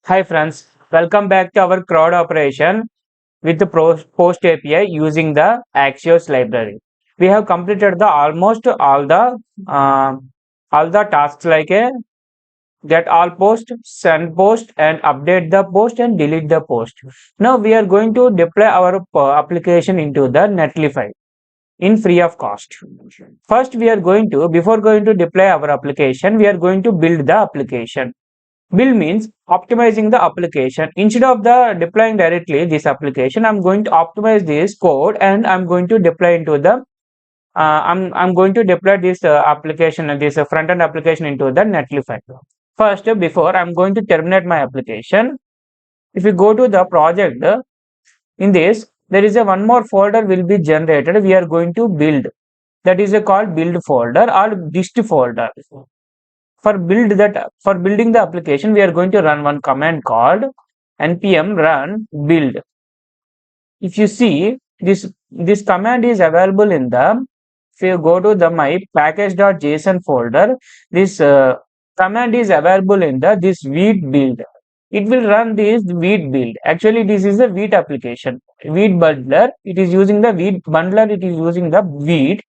Hi friends, welcome back to our CRUD operation with the post API using the Axios library. We have completed the almost uh, all the tasks like a get all post, send post, and update the post and delete the post. Now we are going to deploy our application into the Netlify in free of cost. First, before going to deploy our application, we are going to build the application. Build means optimizing the application. Instead of the deploying directly this application, I'm going to optimize this code and I'm going to deploy into the I'm going to deploy this application this front end application into the Netlify. First, before I'm going to terminate my application. If you go to the project, in this there is a one more folder will be generated. We are going to build. That is a called build folder or dist folder. For building the application, we are going to run one command called npm run build. If you see this command is available in the, if you go to the my package.json folder, this command is available in the this wheat build. It will run this wheat build. Actually, this is a wheat application, wheat bundler. It is using the wheat bundler. It is using the wheat.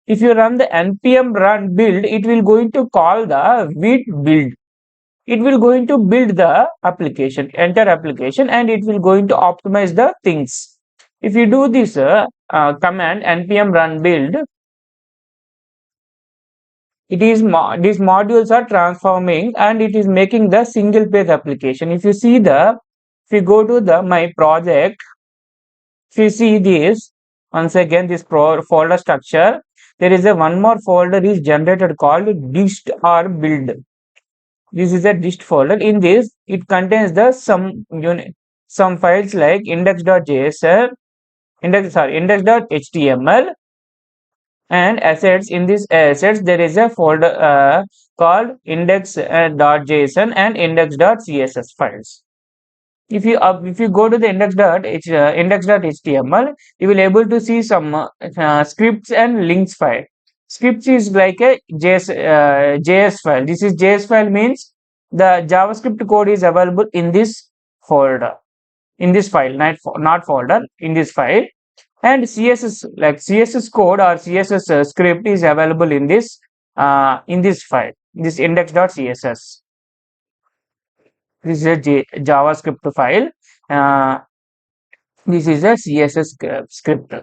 If you run the npm run build, it will going to call the wheat build. It will going to build the application, entire application, and it will going to optimize the things. If you do this command npm run build, these modules are transforming and it is making the single page application. If you go to the my project, if you see this, once again this folder structure, there is a one more folder is generated called dist or build. This is a dist folder. In this, it contains the some files like index.json, index.html, and assets. In this assets, there is a folder called index.json and index.css files. If you go to the index.html, you will able to see some scripts and links file. Scripts is like a JS file. This is JS file means the JavaScript code is available in this folder, in this file, not folder, in this file. And CSS, like CSS code or CSS script is available in this file, this index.css. This is a JavaScript file. Uh, this is a CSS script.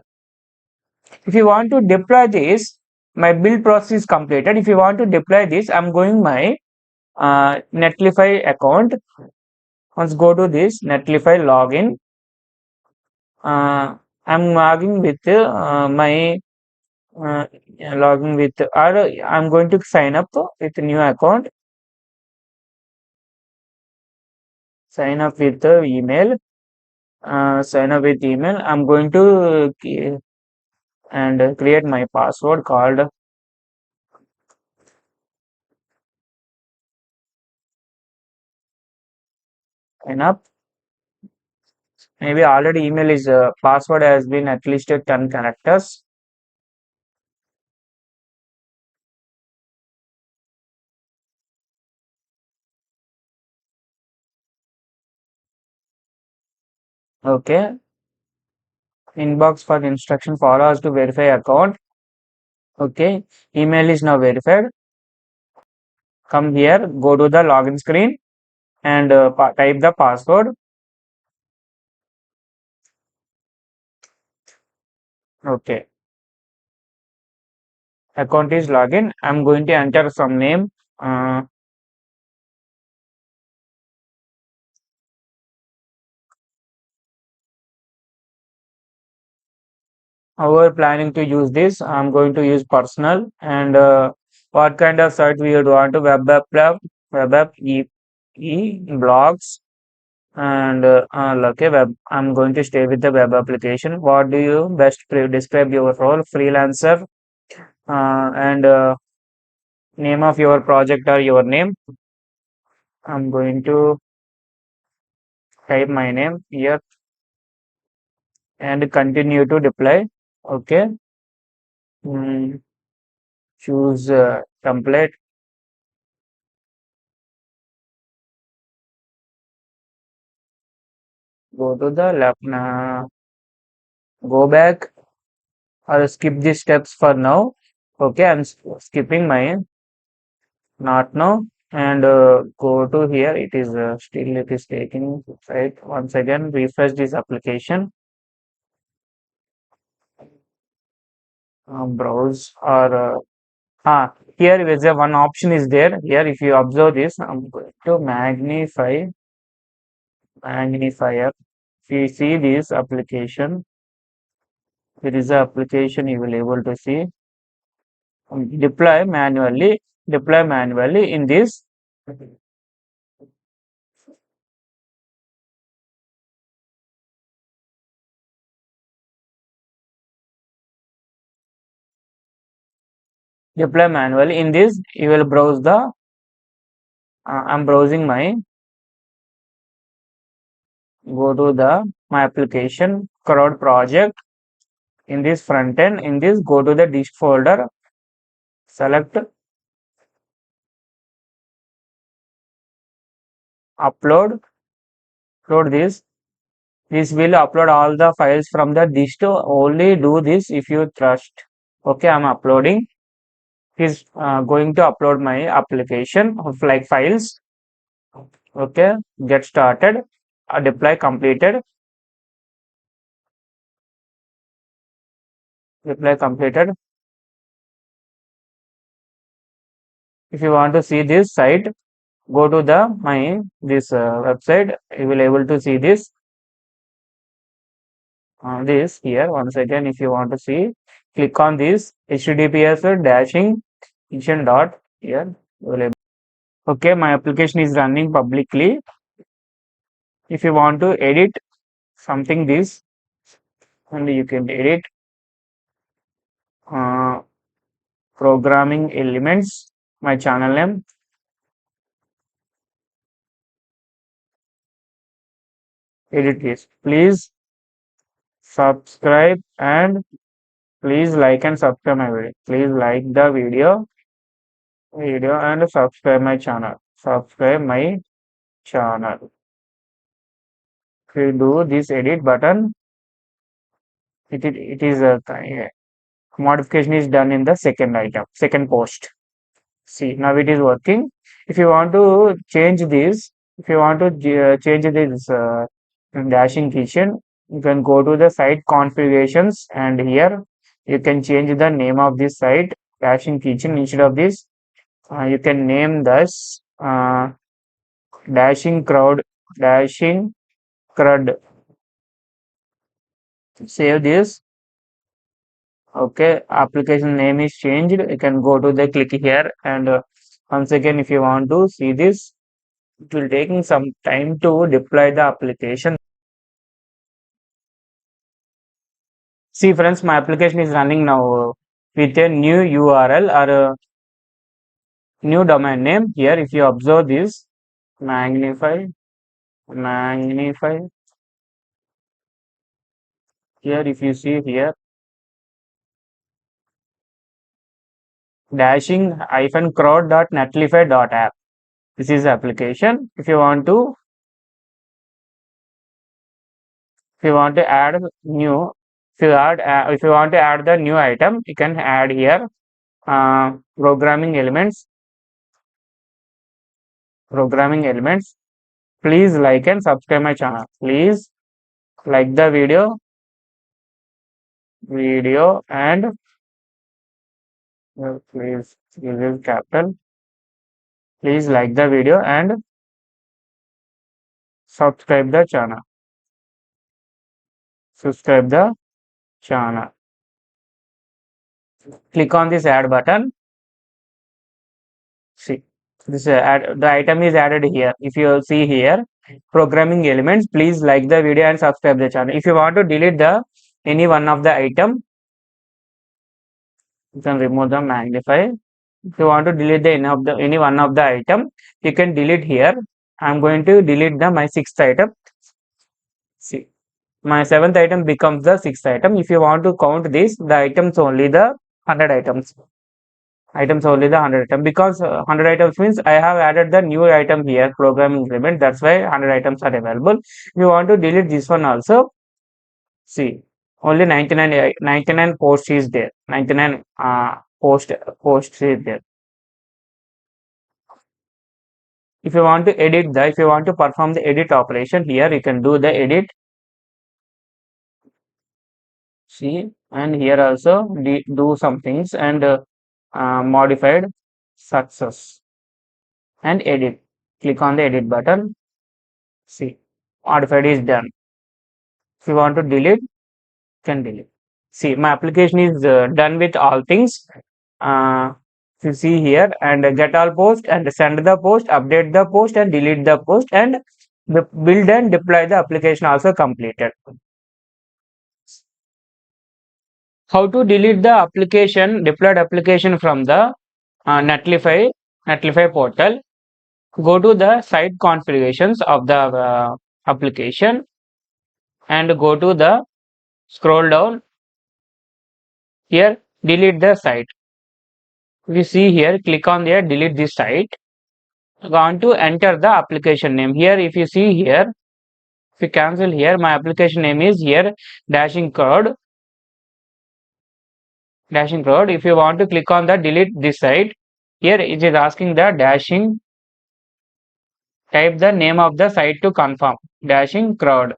If you want to deploy this, my build process is completed. If you want to deploy this, I'm going my Netlify account. Once go to this Netlify login. I'm logging with my login with, or I'm going to sign up with a new account. Sign up with the email. Sign up with email. I'm going to and create my password called sign up. Maybe already email is password has been at least 10 characters. Okay. Inbox for instruction, follow us to verify account. Okay. Email is now verified. Come here, go to the login screen and type the password. Okay. Account is login. I'm going to enter some name. How we're planning to use this? I'm going to use personal, and what kind of site we would want to web app, blogs, and okay, web. I'm going to stay with the web application. What do you best describe your role? Freelancer, and name of your project or your name. I'm going to type my name here and continue to deploy. Okay. Mm, choose template. Go to the left now. Go back or skip these steps for now. Okay, I'm skipping my not now and go to here. It is still it is taking right. Once again, refresh this application. Browse or here is a one option is there. Here, if you observe this, I'm going to magnifier. If you see this application, there is a application you will able to see deploy manually. Deploy manually in this deploy manually in this. You will browse the. I'm browsing my. Go to the my application CRUD project. In this front end, in this go to the dist folder. Select upload. Upload this. This will upload all the files from the dist. Only do this if you trust. Okay, I'm uploading. Is going to upload my application of like files. Okay, get started. Deploy completed. Deploy completed. If you want to see this site, go to the my this website. You will able to see this this here. Once again, if you want to see, click on this https dashing kitchen dot here. Okay, my application is running publicly. If you want to edit something this, and you can edit uh, programming elements. My channel name. Edit this. Please subscribe and please like and subscribe my video. Please like the video and subscribe my channel. Subscribe my channel. If you do this edit button, it is a modification is done in the second item, second post. See, now it is working. If you want to change this, if you want to change this dashing kitchen, you can go to the site configurations and here you can change the name of this site dashing kitchen. Instead of this, you can name this dashing crud. Save this. Okay, application name is changed. You can go to the click here and once again, if you want to see this, it will taking some time to deploy the application. See friends, my application is running now with a new URL or a new domain name. Here, if you observe this, magnify. Here, if you see here, dashing crowd.netlify.app. This is the application. If you want to add new, if you want to add the new item, you can add here programming elements. Please like and subscribe my channel. Please like the video and please use capital. Please like the video and subscribe the channel. Click on this add button. See, this the item is added here. If you see here, programming elements, please like the video and subscribe the channel. If you want to delete any one of the item, you can remove the magnify. If you want to delete any one of the item, you can delete here. I'm going to delete my sixth item. See, my seventh item becomes the sixth item. If you want to count this, the items only the 100 items. items only the 100 item, because 100 items means I have added the new item here, programming element. That's why 100 items are available. If you want to delete this one also, see, only 99 posts is there. 99 posts is there. If you want to edit the, if you want to perform the edit operation, here you can do the edit. See, and here also do some things, and modified success and edit. Click on the edit button. See, modified is done. If you want to delete, can delete. See, my application is done with all things. If you see here, and get all post, and send the post, update the post, and delete the post, and the build and deploy the application also completed. How to delete the application, deployed application from the Netlify portal? Go to the site configurations of the application, and go to the, scroll down here, delete the site. If you see here, click on there, delete this site. Want to enter the application name here. If you see here, if you cancel here, my application name is here CRUD. If you want to click on the delete this site, here it is asking the dashing. Type the name of the site to confirm, CRUD,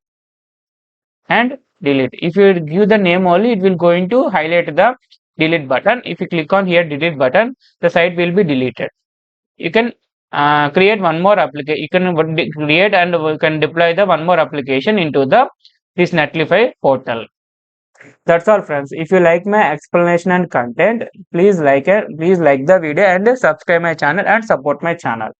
and delete. If you give the name only, it will going to highlight the delete button. If you click on here delete button, the site will be deleted. You can create one more application. You can create and we can deploy the one more application into the this Netlify portal. That's all, friends. If you like my explanation and content, please like the video and subscribe my channel and support my channel.